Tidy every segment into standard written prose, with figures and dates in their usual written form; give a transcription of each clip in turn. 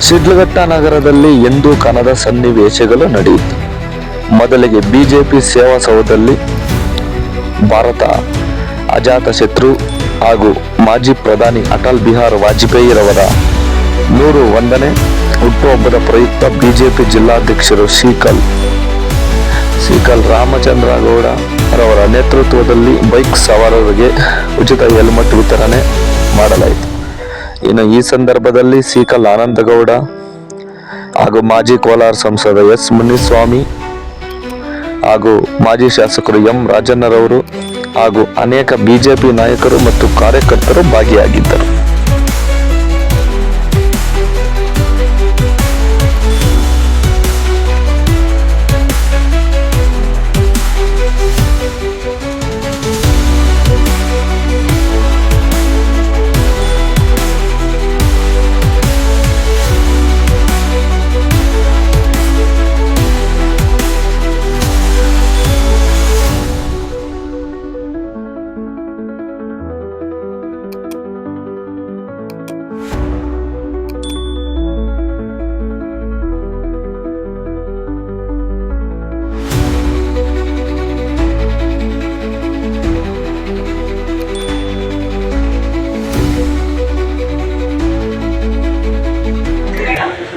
ಶಿಡ್ಲಘಟ್ಟ ನಗರದಲ್ಲಿ ಎಂದೂ ಕಾಣದ ಸನ್ನಿವೇಶಗಳು ನಡೆಯಿತು. ಮೊದಲಿಗೆ ಬಿಜೆಪಿ ಸೇವಾಸೌಧದಲ್ಲಿ ಭಾರತ ಅಜಾತಶತ್ರು ಹಾಗೂ ಮಾಜಿ ಪ್ರಧಾನಿ ಅಟಲ್ ಬಿಹಾರಿ ವಾಜಪೇಯಿರವರ 101ನೇ ಹುಟ್ಟುಹಬ್ಬದ ಪ್ರಯುಕ್ತ ಬಿಜೆಪಿ ಜಿಲ್ಲಾಧ್ಯಕ್ಷರು ಶ್ರೀಕಲ್ ರಾಮಚಂದ್ರಗೌಡ ರವರ ನೇತೃತ್ವದಲ್ಲಿ ಬೈಕ್ ಸವಾರರಿಗೆ ಉಚಿತ ಹೆಲ್ಮೆಟ್ ವಿತರಣೆ ಮಾಡಲಾಯಿತು. ಇನ್ನು ಈ ಸಂದರ್ಭದಲ್ಲಿ ಶ್ರೀಕಲ್ ಆನಂದಗೌಡ ಹಾಗೂ ಮಾಜಿ ಕೋಲಾರ ಸಂಸದ ಎಸ್ ಮುನಿಸ್ವಾಮಿ ಹಾಗೂ ಮಾಜಿ ಶಾಸಕರು ಎಂ ರಾಜಣ್ಣರವರು ಹಾಗೂ ಅನೇಕ ಬಿಜೆಪಿ ನಾಯಕರು ಮತ್ತು ಕಾರ್ಯಕರ್ತರು ಭಾಗಿಯಾಗಿದ್ದರು.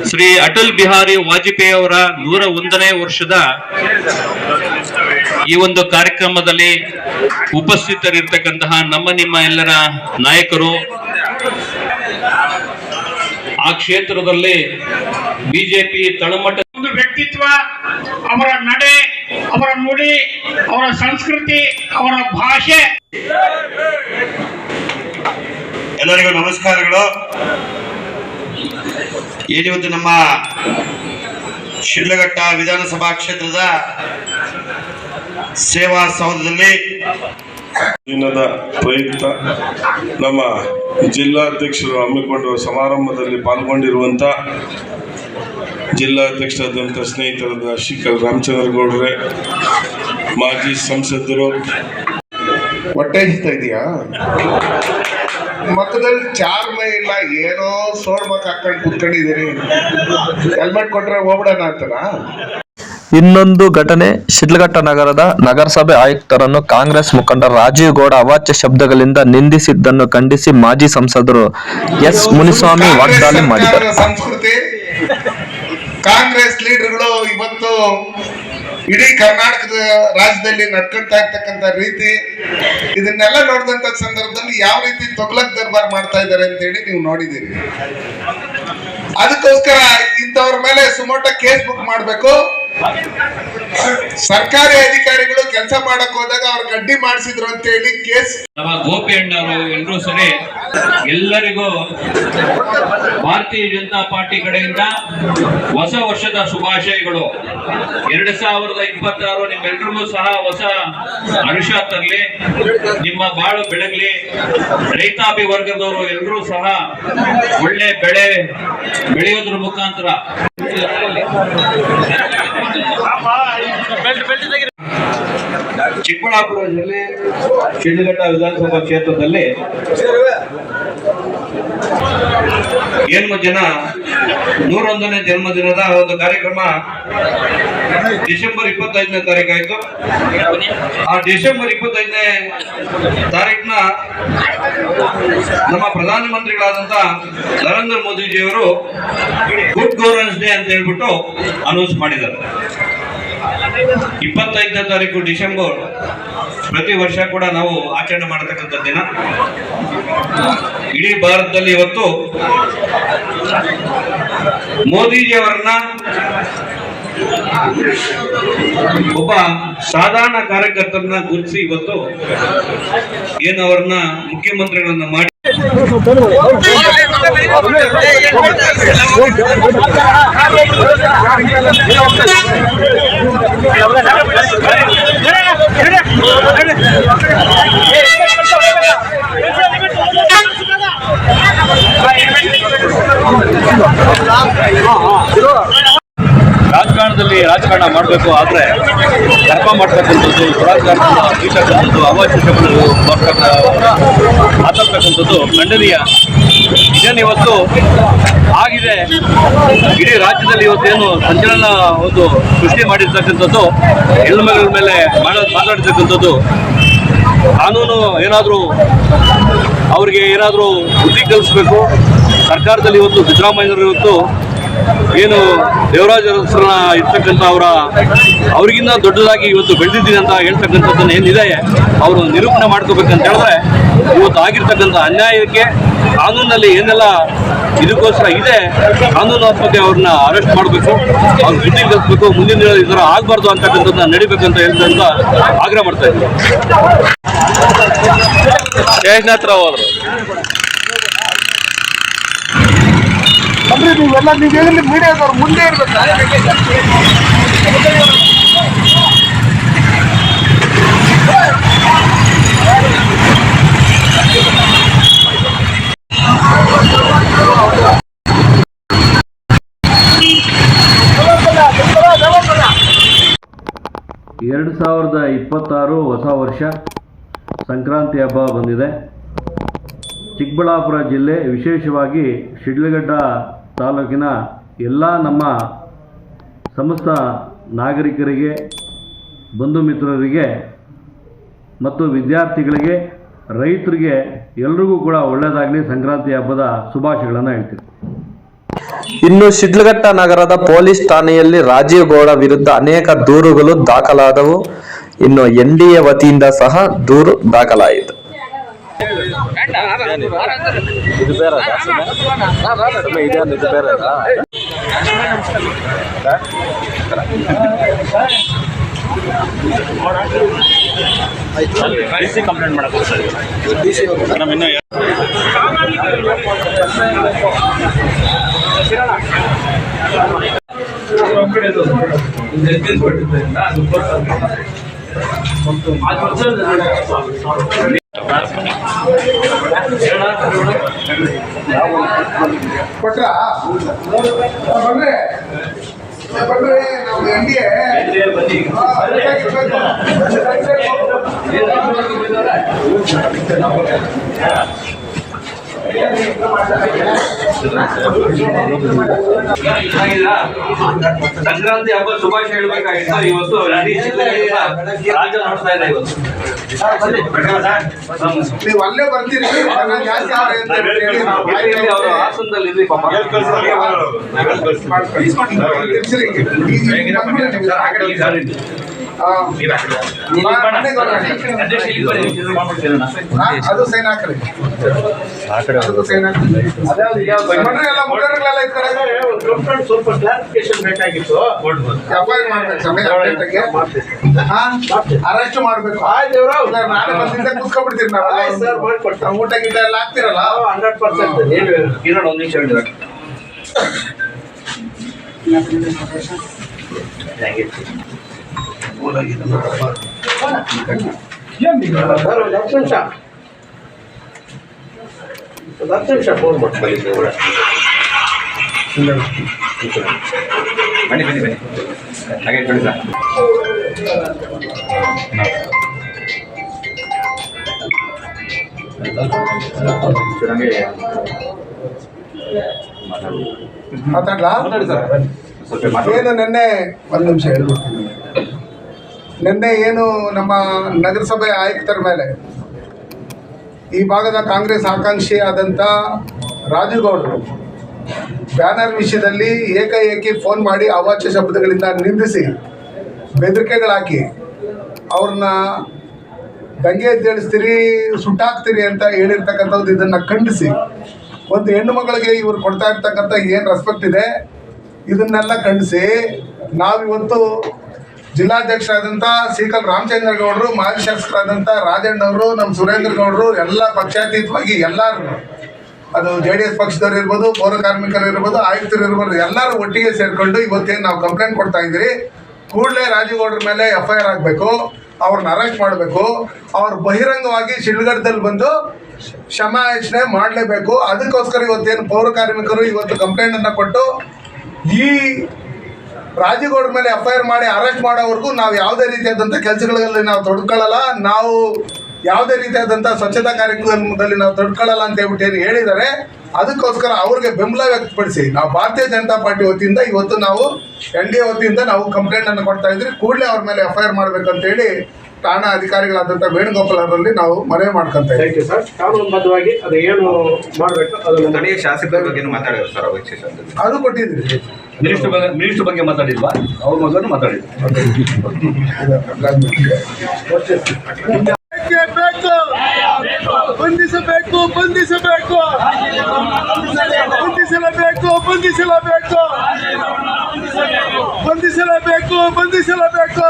ಶ್ರೀ ಅಟಲ್ ಬಿಹಾರಿ ವಾಜಪೇಯಿ ಅವರ 101ನೇ ವರ್ಷದ ಈ ಒಂದು ಕಾರ್ಯಕ್ರಮದಲ್ಲಿ ಉಪಸ್ಥಿತರಿರ್ತಕ್ಕಂತಹ ನಿಮ್ಮ ಎಲ್ಲರ ನಾಯಕರು, ಆ ಕ್ಷೇತ್ರದಲ್ಲಿ ಬಿಜೆಪಿ ತಳಮಟ್ಟ ಒಂದು ವ್ಯಕ್ತಿತ್ವ, ಅವರ ನಡೆ, ಅವರ ನುಡಿ, ಅವರ ಸಂಸ್ಕೃತಿ, ಅವರ ಭಾಷೆ. ಎಲ್ಲರಿಗೂ ನಮಸ್ಕಾರಗಳು. ಏನಿವತ್ತು ನಮ್ಮ ಶಿಡ್ಲಘಟ್ಟ ವಿಧಾನಸಭಾ ಕ್ಷೇತ್ರದ ಸೇವಾ ಸೌಧದಲ್ಲಿ ದಿನದ ಪ್ರಯುಕ್ತ ನಮ್ಮ ಜಿಲ್ಲಾಧ್ಯಕ್ಷರು ಹಮ್ಮಿಕೊಂಡಿರುವ ಸಮಾರಂಭದಲ್ಲಿ ಪಾಲ್ಗೊಂಡಿರುವಂಥ ಜಿಲ್ಲಾಧ್ಯಕ್ಷರಾದಂಥ ಸ್ನೇಹಿತರಾದ ಶ್ರೀಕಲ್ ರಾಮಚಂದ್ರಗೌಡ್ರೆ, ಮಾಜಿ ಸಂಸದರು. ಹೊಟ್ಟೆ ಹಿಸ್ತಾ ಇದೆಯಾ? ಮಕ್ಕದಲ್ಲಿ ಚಾರ್ಮ ಇಲ್ಲ, ಏನೋ ಸೋಡ್ಬೇಕು ಹಾಕೊಂಡು ಕುತ್ಕೊಂಡಿದ್ದೀರಿ. ಹೆಲ್ಮೆಟ್ ಕೊಟ್ರೆ ಹೋಗ್ಬಿಡೋಣ ಅಂತನಾ? ಇನ್ನೊಂದು ಘಟನೆ, ಶಿಡ್ಲಘಟ್ಟ ನಗರದ ನಗರಸಭೆ ಆಯುಕ್ತರನ್ನು ಕಾಂಗ್ರೆಸ್ ಮುಖಂಡ ರಾಜೀವ್ ಗೌಡ ಅವಾಚ್ಯ ಶಬ್ದಗಳಿಂದ ನಿಂದಿಸಿದ್ದನ್ನು ಖಂಡಿಸಿ ಮಾಜಿ ಸಂಸದರು ಎಸ್ ಮುನಿಸ್ವಾಮಿ ವಾಗ್ದಾಳಿ ಮಾಡಿದರು. ಸಂಸ್ಕೃತಿ ಕಾಂಗ್ರೆಸ್ ಲೀಡರ್ಗಳು ಇವತ್ತು ಇಡೀ ಕರ್ನಾಟಕದ ರಾಜ್ಯದಲ್ಲಿ ನಡ್ಕೊಳ್ತಾ ಇರ್ತಕ್ಕಂಥ ರೀತಿ, ಇದನ್ನೆಲ್ಲ ನೋಡಿದಂತ ಸಂದರ್ಭದಲ್ಲಿ ಯಾವ ರೀತಿ ತೊಗ್ಲಕ್ ದರ್ಬಾರ್ ಮಾಡ್ತಾ ಇದ್ದಾರೆ ಅಂತ ಹೇಳಿ ನೀವು ನೋಡಿದ್ದೀರಿ. ಅದಕ್ಕೋಸ್ಕರ ಇಂಥವ್ರ ಮೇಲೆ ಸುಮೋಟ ಕೇಸ್ ಬುಕ್ ಮಾಡಬೇಕು. ಸರ್ಕಾರಿ ಅಧಿಕಾರಿಗಳು ಕೆಲಸ ಮಾಡಕ್ ಹೋದಾಗ ಅವ್ರಿಗೆ ಅಡ್ಡಿ ಮಾಡಿಸಿದ್ರು ಅಂತ ಹೇಳಿ ಕೇಸ್. ನಮ್ಮ ಗೋಪಿ ಅಣ್ಣವರು ಎಲ್ಲರೂ ಸರಿ, ಎಲ್ಲರಿಗೂ ಭಾರತೀಯ ಜನತಾ ಪಾರ್ಟಿ ಕಡೆಯಿಂದ ಹೊಸ ವರ್ಷದ ಶುಭಾಶಯಗಳು. 2026 ನಿಮ್ಮೆಲ್ಲರಿಗೂ ಸಹ ಹೊಸ ಹರ್ಷ ತರಲಿ, ನಿಮ್ಮ ಬಾಳು ಬೆಳಗಲಿ. ರೈತಾಪಿ ವರ್ಗದವರು ಎಲ್ಲರೂ ಸಹ ಒಳ್ಳೆ ಬೆಳೆ ಬೆಳೆಯೋದ್ರ ಮುಖಾಂತರ ಚಿಕ್ಕಬಳ್ಳಾಪುರ ಜಿಲ್ಲೆ ಶಿಡ್ಲಘಟ್ಟ ವಿಧಾನಸಭಾ ಕ್ಷೇತ್ರದಲ್ಲಿ ಜನ 101ನೇ ಜನ್ಮದಿನದ ಒಂದು ಕಾರ್ಯಕ್ರಮ ಡಿಸೆಂಬರ್ 25ನೇ ತಾರೀಕು ಆಯ್ತು. ಆ ಡಿಸೆಂಬರ್ 25ನೇ ತಾರೀಕಿನ ನಮ್ಮ ಪ್ರಧಾನಮಂತ್ರಿಗಳಾದಂತ ನರೇಂದ್ರ ಮೋದಿಜಿಯವರು ಗುಡ್ ಗವರ್ನೆನ್ಸ್ ಡೇ ಅಂತ ಹೇಳ್ಬಿಟ್ಟು ಅನೌನ್ಸ್ ಮಾಡಿದ್ದಾರೆ. 25ನೇ ತಾರೀಕು ಡಿಸೆಂಬರ್ ಪ್ರತಿ ವರ್ಷ ಕೂಡ ನಾವು ಆಚರಣೆ ಮಾಡತಕ್ಕಂಥ ದಿನ. ಇಡೀ ಭಾರತದಲ್ಲಿ ಇವತ್ತು ಮೋದಿಜಿಯವರನ್ನ ಒಬ್ಬ ಸಾಧಾರಣ ಕಾರ್ಯಕರ್ತರನ್ನ ಗುರುತಿಸಿ ಇವತ್ತು ಏನು ಅವರನ್ನ ಮುಖ್ಯಮಂತ್ರಿಗಳನ್ನ ಮಾಡಿ ರಾಜಕಾರಣ ಮಾಡಬೇಕು, ಆದರೆ ಕರ್ಮ ಮಾಡ್ತಕ್ಕಂಥದ್ದು, ರಾಜಕಾರಣದಿಂದ ಬೀಳ್ತಕ್ಕಂಥದ್ದು, ಅವಾಚ್ಯ ಶಬ್ದಗಳು ಮಾತಾಡ್ತಕ್ಕಂಥದ್ದು ಖಂಡನೀಯ. ಇದೇನು ಇವತ್ತು ಆಗಿದೆ, ಇಡೀ ರಾಜ್ಯದಲ್ಲಿ ಇವತ್ತೇನು ಸಂಚಲನ ಒಂದು ಸೃಷ್ಟಿ ಮಾಡಿರ್ತಕ್ಕಂಥದ್ದು, ಹೆಣ್ಣುಮಗಳ ಮೇಲೆ ಮಾತಾಡಿರ್ತಕ್ಕಂಥದ್ದು, ಕಾನೂನು ಏನಾದರೂ ಅವ್ರಿಗೆ ಏನಾದರೂ ಬುದ್ಧಿ ಕಲಿಸ್ಬೇಕು. ಸರ್ಕಾರದಲ್ಲಿ ಇವತ್ತು ಸಿದ್ದರಾಮಯ್ಯನವರು ಇವತ್ತು ಏನು ದೇವರಾಜ ಅರಸರನ್ನ ಇರ್ತಕ್ಕಂಥ ಅವ್ರಿಗಿಂತ ದೊಡ್ಡದಾಗಿ ಇವತ್ತು ಬೆಳೆದಿದ್ದೀನಿ ಅಂತ ಹೇಳ್ತಕ್ಕಂಥದ್ದನ್ನು ಏನಿದೆ ಅವರು ನಿರೂಪಣೆ ಮಾಡ್ಕೋಬೇಕಂತ ಹೇಳಿದ್ರೆ ಇವತ್ತು ಆಗಿರ್ತಕ್ಕಂಥ ಅನ್ಯಾಯಕ್ಕೆ ಕಾನೂನಲ್ಲಿ ಏನೆಲ್ಲ ಇದಕ್ಕೋಸ್ಕರ ಇದೆ, ಕಾನೂನಾತ್ಮಕ ಅವ್ರನ್ನ ಅರೆಸ್ಟ್ ಮಾಡಬೇಕು, ಅವ್ರು ಬುದ್ಧಿ ಕಲಿಸ್ಬೇಕು, ಮುಂದಿನ ದಿನ ಈ ಥರ ಆಗಬಾರ್ದು ಅಂತಕ್ಕಂಥದ್ದನ್ನ ನಡಿಬೇಕಂತ ಹೇಳ್ತಂತ ಆಗ್ರಹ ಮಾಡ್ತಾ ಇದ್ದೀವಿ. ಶೇಷನಾಥ್ ರಾವ್ ಅವರು ಅಂದ್ರೆ ನೀವೆಲ್ಲ ನೀವೇನು ಮೀಡಿಯಾದವ್ರು ಮುಂದೆ ಇರ್ಬೇಕು. ಎರಡು 2026 ಹೊಸ ವರ್ಷ ಸಂಕ್ರಾಂತಿ ಹಬ್ಬ ಬಂದಿದೆ. ಚಿಕ್ಕಬಳ್ಳಾಪುರ ಜಿಲ್ಲೆ, ವಿಶೇಷವಾಗಿ ಶಿಡ್ಲಘಟ್ಟ ತಾಲೂಕಿನ ಎಲ್ಲ ನಮ್ಮ ಸಮಸ್ತ ನಾಗರಿಕರಿಗೆ, ಬಂಧು ಮಿತ್ರರಿಗೆ ಮತ್ತು ವಿದ್ಯಾರ್ಥಿಗಳಿಗೆ, ರೈತರಿಗೆ ಎಲ್ರಿಗೂ ಕೂಡ ಒಳ್ಳೆಯದಾಗಲಿ, ಸಂಕ್ರಾಂತಿ ಹಬ್ಬದ ಶುಭಾಶಯಗಳನ್ನು ಹೇಳ್ತೀವಿ. ಇನ್ನು ಶಿಡ್ಲಘಟ್ಟ ನಗರದ ಪೊಲೀಸ್ ಠಾಣೆಯಲ್ಲಿ ರಾಜೀವ್ ಗೌಡ ವಿರುದ್ಧ ಅನೇಕ ದೂರುಗಳು ದಾಖಲಾದವು. ಇನ್ನು NDA ವತಿಯಿಂದ ಸಹ ದೂರು ದಾಖಲಾಯಿತು. ಕಂಪ್ಲೇಂಟ್ ಮಾಡಕ್ಕೆ ಕೊಟ್ರಾ ಬಂದ್ರೆ ನಾವು NDA ಸಂಕ್ರಾಂತಿ ಹಬ್ಬ ಶುಭಾಶಯ ಹೇಳ್ಬೇಕಾಗಿತ್ತು. ಇವತ್ತು ರಾಜ್ಯ ನೋಡ್ತಾ ಇದೆ. ಇವತ್ತು ನೀವು ಅಲ್ಲೇ ಬರ್ತೀರಿ, ಅವರು ಹಾಸನದಲ್ಲಿ ಇದ್ರಿ ಪಾಪ. ಅದು ಸೈನ್ ಹಾಕ್ರಿ, ಸ್ವಲ್ಪ ಕ್ಲಾರಿಫಿಕೇಶನ್ ಬೇಕಾಗಿತ್ತು. ಅರೆಸ್ಟ್ ಮಾಡ್ಬೇಕು. ನಾಳೆ ಬಂದಿಂದ ಕೂತ್ಕೊಂಡ್ಬಿಡ್ತೀರಿ ನಾವು. ಊಟ ಗೀಟ ಎಲ್ಲ ಹಾಕ್ತಿರಲ್ಲ 100%. ಇನ್ನೊಂದು ನಿಮಿಷ ಹೇಳಿದ್ರೆ ಹತ್ತು ನಿಮಿಷ ಫೋನ್ ಮಾಡ್ಕೊಳ್ಳಿ. ಬನ್ನಿ ಹಾಗೆ ಕೊಡಿ ಸರ್. ಮಾತಾಡ್ಲಾ? ಏನು ನಿನ್ನೆ ಒಂದು ನಿಮಿಷ ಹೇಳ್ಬಿಡ್ತೀನಿ. ನಿನ್ನೆ ಏನು ನಮ್ಮ ನಗರಸಭೆ ಆಯುಕ್ತರ ಮೇಲೆ ಈ ಭಾಗದ ಕಾಂಗ್ರೆಸ್ ಆಕಾಂಕ್ಷಿ ಆದಂಥ ರಾಜುಗೌಡರು ಬ್ಯಾನರ್ ವಿಷಯದಲ್ಲಿ ಏಕಾಏಕಿ ಫೋನ್ ಮಾಡಿ ಅವಾಚ್ಯ ಶಬ್ದಗಳಿಂದ ನಿಂದಿಸಿ ಬೆದರಿಕೆಗಳಾಕಿ ಅವ್ರನ್ನ ದಂಗೆ ಎದ್ದೇಳಿಸ್ತೀರಿ, ಸುಟ್ಟಾಕ್ತೀರಿ ಅಂತ ಹೇಳಿರ್ತಕ್ಕಂಥದ್ದು, ಇದನ್ನು ಖಂಡಿಸಿ ಒಂದು ಹೆಣ್ಣು ಮಗಳಿಗೆ ಇವರು ಕೊಡ್ತಾ ಇರ್ತಕ್ಕಂಥ ಏನು ರೆಸ್ಪೆಕ್ಟ್ ಇದೆ ಇದನ್ನೆಲ್ಲ ಖಂಡಿಸಿ ನಾವಿವತ್ತು ಜಿಲ್ಲಾಧ್ಯಕ್ಷರಾದಂಥ ಸಿ.ಕಲ್ ರಾಮಚಂದ್ರಗೌಡರು, ಮಾಜಿ ಶಾಸಕರಾದಂಥ ರಾಜಣ್ಣವರು, ನಮ್ಮ ಸುರೇಂದ್ರ ಗೌಡರು ಎಲ್ಲ ಪಕ್ಷಾತೀತವಾಗಿ ಎಲ್ಲರೂ, ಅದು JDS ಪಕ್ಷದವ್ರು ಇರ್ಬೋದು, ಪೌರ ಕಾರ್ಮಿಕರು ಇರ್ಬೋದು, ಆಯುಕ್ತರು ಇರ್ಬೋದು, ಎಲ್ಲರೂ ಒಟ್ಟಿಗೆ ಸೇರಿಕೊಂಡು ಇವತ್ತೇನು ನಾವು ಕಂಪ್ಲೇಂಟ್ ಕೊಡ್ತಾ ಇದ್ದೀರಿ, ಕೂಡಲೇ ರಾಜುಗೌಡ್ರ ಮೇಲೆ FIR ಆಗಬೇಕು, ಅವ್ರನ್ನ ಅರೆಸ್ಟ್ ಮಾಡಬೇಕು, ಅವ್ರು ಬಹಿರಂಗವಾಗಿ ಶಿಡ್ಲಘಟ್ಟದಲ್ಲಿ ಬಂದು ಕ್ಷಮಾಯಾಚನೆ ಮಾಡಲೇಬೇಕು. ಅದಕ್ಕೋಸ್ಕರ ಇವತ್ತೇನು ಪೌರ ಕಾರ್ಮಿಕರು ಇವತ್ತು ಕಂಪ್ಲೇಂಟನ್ನು ಕೊಟ್ಟು ಈ ರಾಜೇಗೌಡರ ಮೇಲೆ FIR ಮಾಡಿ ಅರೆಸ್ಟ್ ಮಾಡೋವರೆಗೂ ನಾವು ಯಾವುದೇ ರೀತಿಯಾದಂಥ ಕೆಲಸಗಳಲ್ಲಿ ನಾವು ತೊಡ್ಕೊಳ್ಳಲ್ಲ, ನಾವು ಯಾವುದೇ ರೀತಿಯಾದಂಥ ಸ್ವಚ್ಛತಾ ಕಾರ್ಯಕ್ರಮದಲ್ಲಿ ನಾವು ತೊಡ್ಕೊಳ್ಳಲ್ಲ ಅಂತ ಹೇಳ್ಬಿಟ್ಟು ಹೇಳಿದ್ದಾರೆ. ಅದಕ್ಕೋಸ್ಕರ ಅವ್ರಿಗೆ ಬೆಂಬಲ ವ್ಯಕ್ತಪಡಿಸಿ ನಾವು ಭಾರತೀಯ ಜನತಾ ಪಾರ್ಟಿ ವತಿಯಿಂದ ಇವತ್ತು ನಾವು NDA ವತಿಯಿಂದ ನಾವು ಕಂಪ್ಲೇಂಟನ್ನು ಕೊಡ್ತಾ ಇದ್ರಿ. ಕೂಡಲೇ ಅವ್ರ ಮೇಲೆ FIR ಮಾಡಬೇಕಂತೇಳಿ ಠಾಣಾ ಅಧಿಕಾರಿಗಳಾದಂಥ ವೇಣುಗೋಪಾಲ್ ಅವರಲ್ಲಿ ನಾವು ಮನವಿ ಮಾಡ್ಕೊಂತ ಇದ್ದೀವಿ. ಸರ್, ಕಾನೂನುಬದ್ಧವಾಗಿ ಅದು ಏನು ಮಾಡಬೇಕು ಅದನ್ನು ಸ್ಥಳೀಯ ಶಾಸಕರ ಬಗ್ಗೆ ಮಾತಾಡಿದ್ರು ಸರ್. ಅದು ಕೊಟ್ಟಿದ್ರಿ. ಮಿನಿಸ್ಟರ್ ಬಗ್ಗೆ ಮಾತಾಡಿಲ್ವಾ? ಅವ್ರ ಮಗನು ಮಾತಾಡಿದ್ರು. ಬಂಧಿಸಬೇಕು, ಬಂಧಿಸಬೇಕು, ಬಂಧಿಸಲೇಬೇಕು, ಬಂಧಿಸಲೇಬೇಕು, ಬಂಧಿಸಲೇಬೇಕು, ಬಂಧಿಸಲೇಬೇಕು.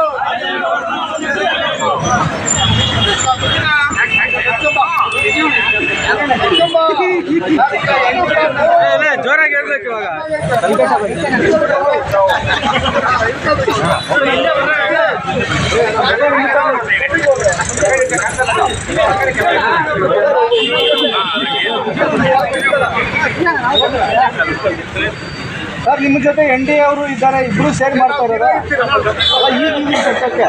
ಜೋರಾಗಿ ಹೇಳ್ಬೇಕು ಇವಾಗ. ಸರ್, ನಿಮ್ಮ ಜೊತೆ NDA ಅವರು ಇದ್ದಾರೆ, ಇಬ್ರು ಸೇರಿ ಮಾಡ್ತಾ ಇದ್ದಾರೆ ಈ ಚರ್ಚೆಗೆ.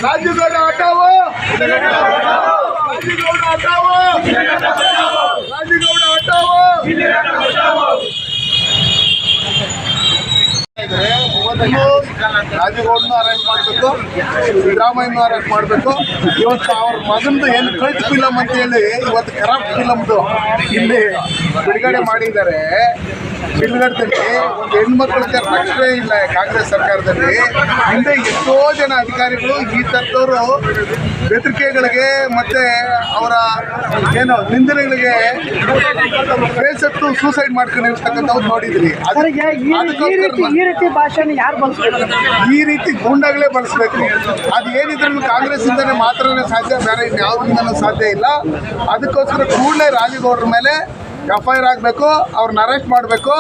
ರಾಜೇಗೌಡ ಹಟಾವೋ, ರಾಜೇಗೌಡ ಹಟಾವೋ, ರಾಜೇಗೌಡ ಹಟಾವೋ. ರಾಜೇಗೌಡನು ಅರೆಸ್ಟ್ ಮಾಡಬೇಕು, ಸಿದ್ದರಾಮಯ್ಯನೂ ಅರೆಸ್ಟ್ ಮಾಡಬೇಕು. ಇವತ್ತು ಅವ್ರ ಮಗಂದು ಏನು ಕಲ್ಟ್ ಫಿಲಮ್ ಅಂತ ಹೇಳಿ ಇವತ್ತು ಕರಾಪ್ಟ್ ಫಿಲಮ್ದು ಇಲ್ಲಿ ಬಿಡುಗಡೆ ಮಾಡಿದ್ದಾರೆ. ಶಿಡ್ಲಘಟ್ಟದಲ್ಲಿ ಒಂದು ಹೆಣ್ಮಕ್ಳಿಗೆ ರಕ್ಷಣೆ ಇಲ್ಲ ಕಾಂಗ್ರೆಸ್ ಸರ್ಕಾರದಲ್ಲಿ. ಹಿಂದೆ ಎಷ್ಟೋ ಜನ ಅಧಿಕಾರಿಗಳು ಈ ಥರದವರು ಬೆದರಿಕೆಗಳಿಗೆ ಮತ್ತು ಅವರ ಏನು ನಿಂದನೆಗಳಿಗೆ ಬೇಸತ್ತು ಸೂಸೈಡ್ ಮಾಡ್ಕೊಂಡಿರ್ತಕ್ಕಂಥವ್ರು ನೋಡಿದ್ರಿ. ಈ ರೀತಿ ಗೂಂಡಾಗಳೇ ಬಳಸಬೇಕು. ಅದು ಏನಿದ್ರೂ ಕಾಂಗ್ರೆಸ್ ಇಂದನೇ ಮಾತ್ರನೇ ಸಾಧ್ಯ, ಬೇರೆ ಇನ್ಯಾವುದರಿಂದನೂ ಸಾಧ್ಯ ಇಲ್ಲ. ಅದಕ್ಕೋಸ್ಕರ ಕೂಡಲೇ ರಾಜೇಗೌಡರ ಮೇಲೆ FIR ಆಗಬೇಕು, ಅವ್ರನ್ನ ಅರೆಸ್ಟ್ ಮಾಡಬೇಕು.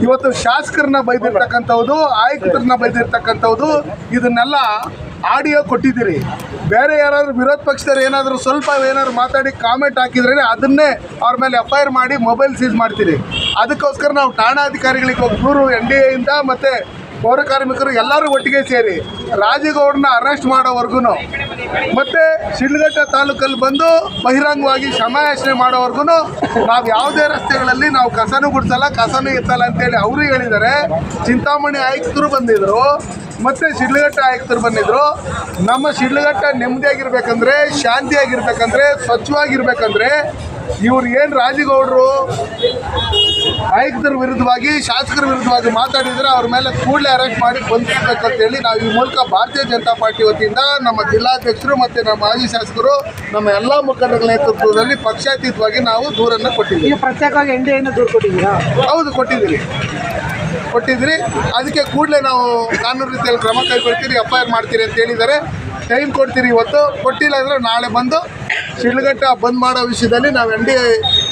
ಇವತ್ತು ಶಾಸಕರನ್ನ ಬೈದಿರ್ತಕ್ಕಂಥದ್ದು, ಆಯುಕ್ತರನ್ನ ಬೈದಿರ್ತಕ್ಕಂಥದ್ದು, ಇದನ್ನೆಲ್ಲ ಆಡಿಯೋ ಕೊಟ್ಟಿದ್ದೀರಿ. ಬೇರೆ ಯಾರಾದರೂ ವಿರೋಧ ಪಕ್ಷದವ್ರು ಏನಾದರೂ ಸ್ವಲ್ಪ ಏನಾದ್ರು ಮಾತಾಡಿ ಕಾಮೆಂಟ್ ಹಾಕಿದ್ರೇ ಅದನ್ನೇ ಅವ್ರ ಮೇಲೆ FIR ಮಾಡಿ ಮೊಬೈಲ್ ಸೀಸ್ ಮಾಡ್ತೀರಿ. ಅದಕ್ಕೋಸ್ಕರ ನಾವು ಠಾಣಾಧಿಕಾರಿಗಳಿಗೆ ಹೋಗಿ ದೂರು NDA ಇಂದ ಮತ್ತು ಪೌರ ಕಾರ್ಮಿಕರು ಎಲ್ಲರೂ ಒಟ್ಟಿಗೆ ಸೇರಿ ರಾಜೇಗೌಡರನ್ನ ಅರೆಸ್ಟ್ ಮಾಡೋವರೆಗೂ ಮತ್ತು ಶಿಡ್ಲಘಟ್ಟ ತಾಲೂಕಲ್ಲಿ ಬಂದು ಬಹಿರಂಗವಾಗಿ ಕ್ಷಮಾಯಾಚನೆ ಮಾಡೋವರೆಗೂ ನಾವು ಯಾವುದೇ ರಸ್ತೆಗಳಲ್ಲಿ ನಾವು ಕಸನೂ ಗುಡಿಸಲ್ಲ, ಕಸನೂ ಎತ್ತಲ್ಲ ಅಂತೇಳಿ ಅವರು ಹೇಳಿದ್ದಾರೆ. ಚಿಂತಾಮಣಿ ಆಯುಕ್ತರು ಬಂದಿದ್ದರು ಮತ್ತು ಶಿಡ್ಲಘಟ್ಟ ಆಯುಕ್ತರು ಬಂದಿದ್ದರು. ನಮ್ಮ ಶಿಡ್ಲಘಟ್ಟ ನೆಮ್ಮದಿಯಾಗಿರ್ಬೇಕಂದ್ರೆ, ಶಾಂತಿಯಾಗಿರ್ಬೇಕಂದ್ರೆ, ಸ್ವಚ್ಛವಾಗಿರ್ಬೇಕಂದ್ರೆ ಇವ್ರು ಏನು ರಾಜೇಗೌಡರು ಆಯುಕ್ತರ ವಿರುದ್ಧವಾಗಿ, ಶಾಸಕರ ವಿರುದ್ಧವಾಗಿ ಮಾತಾಡಿದರೆ ಅವ್ರ ಮೇಲೆ ಕೂಡಲೇ ಅರೆಸ್ಟ್ ಮಾಡಿ ಬಂಧಿಸಬೇಕಂತೇಳಿ ನಾವು ಈ ಮೂಲಕ ಭಾರತೀಯ ಜನತಾ ಪಾರ್ಟಿ ವತಿಯಿಂದ ನಮ್ಮ ಜಿಲ್ಲಾಧ್ಯಕ್ಷರು ಮತ್ತು ನಮ್ಮ ಮಾಜಿ ಶಾಸಕರು, ನಮ್ಮ ಎಲ್ಲ ಮುಖಂಡರ ನೇತೃತ್ವದಲ್ಲಿ ಪಕ್ಷಾತೀತವಾಗಿ ನಾವು ದೂರನ್ನು ಕೊಟ್ಟಿದ್ದೀವಿ. ಪ್ರತ್ಯೇಕವಾಗಿ NDA ದೂರು ಕೊಟ್ಟಿದ್ದೀರಾ? ಹೌದು, ಕೊಟ್ಟಿದ್ದೀರಿ. ಅದಕ್ಕೆ ಕೂಡಲೇ ನಾವು ಕಾನೂನು ರೀತಿಯಲ್ಲಿ ಕ್ರಮ ಕೈಗೊಳ್ತೀರಿ, FIR ಮಾಡ್ತೀರಿ ಅಂತ ಹೇಳಿದ್ದಾರೆ. ಟೈಮ್ ಕೊಡ್ತೀರಿ. ಇವತ್ತು ಕೊಟ್ಟಿಲ್ಲ ಅಂದರೆ ನಾಳೆ ಬಂದು ಶಿಡ್ಲಘಟ್ಟ ಬಂದ್ ಮಾಡೋ ವಿಷಯದಲ್ಲಿ ನಾವು NDA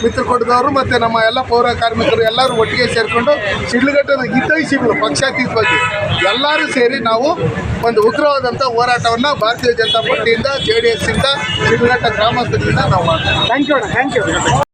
ಮಿತ್ರಕೂಟದವರು ಮತ್ತು ನಮ್ಮ ಎಲ್ಲ ಪೌರ ಕಾರ್ಮಿಕರು ಎಲ್ಲರೂ ಒಟ್ಟಿಗೆ ಸೇರಿಕೊಂಡು ಶಿಡ್ಲಘಟ್ಟದ ಹಿತೈಷಿಗಳು ಪಕ್ಷಾತೀತವಾಗಿ ಎಲ್ಲರೂ ಸೇರಿ ನಾವು ಒಂದು ಉಗ್ರವಾದಂಥ ಹೋರಾಟವನ್ನು ಭಾರತೀಯ ಜನತಾ ಪಾರ್ಟಿಯಿಂದ, JDS ಇಂದ, ಶಿಡ್ಲಘಟ್ಟ ಗ್ರಾಮಸ್ಥರಿಂದ ನಾವು ಮಾಡ್ತೀವಿ. Thank you.